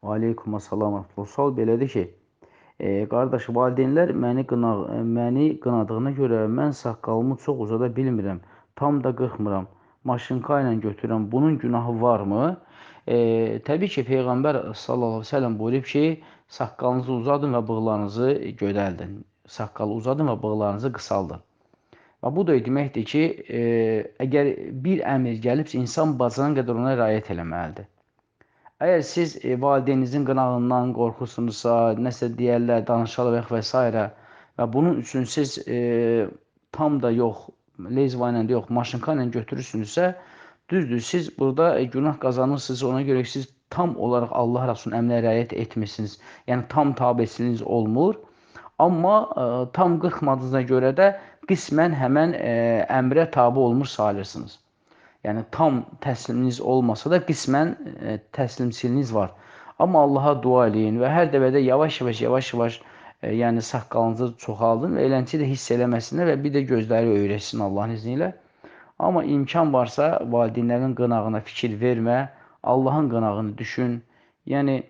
Aleykum assalam. Sual belədir ki, qardaş, valideynlər məni qınadığına görə mən saqqalımı çox uzada bilmirəm, tam da qırxmıram, maşınka ilə götürürəm. Bunun günahı varmı? Təbii ki, Peyğəmbər sallallahu əleyhi və səlləm buyurub ki, saqqalınızı uzadın və bığlarınızı gödəldin. Saqqalı uzadın və bığlarınızı qısaldın. Və bu da deməkdir ki, əgər bir əmr gəlibsə, insan bacaran qədər ona riayət eləməlidir. Əgər siz valideyninizin qınağından qorxursunuzsa, nəsə deyərlər, danışarlar və s. və bunun üçün siz tam da yox, lezva ilə də yox, maşınka ilə götürürsünüzsə, düzdür, siz burada günah qazanırsınız, ona görə ki, siz tam olaraq Allah Rəsulunun əmrinə riayət etmirsiniz. Yəni, tam tabeçiliyiniz olmur. Amma tam qırxmadığınıza görə də qismən həmən əmrə tabe olmuş sayılırsınız. Yəni, tam təsliminiz olmasa da qismən təslimçiliğiniz var. Amma Allaha dua eləyin və hər dəfədə yavaş-yavaş yəni saqqalınızı çoxaldın və eləncə də hiss eləməsinlər və bir də gözləri öyrəşsin Allahın izni ilə. Amma imkan varsa valideynlərin qınağına fikir vermə, Allahın qınağını düşün. Yəni,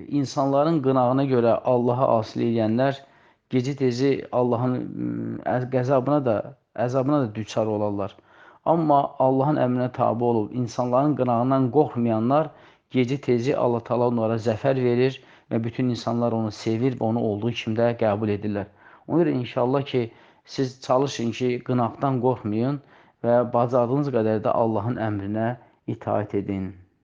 insanların qınağına görə Allaha asi eləyənlər gecə-tezi Allahın əzabına da düçar olarlar. Amma Allahın əmrinə tabe olub, insanların qınağından qorxmayanlar gecə-tezi Allah Taala onlara zəfər verir və bütün insanlar onu sevir və onu olduğu kimi də qəbul edirlər. Ona görə inşallah ki, siz çalışın ki, qınaqdan qorxmayın və bacardığınız qədər də Allahın əmrinə itaat edin.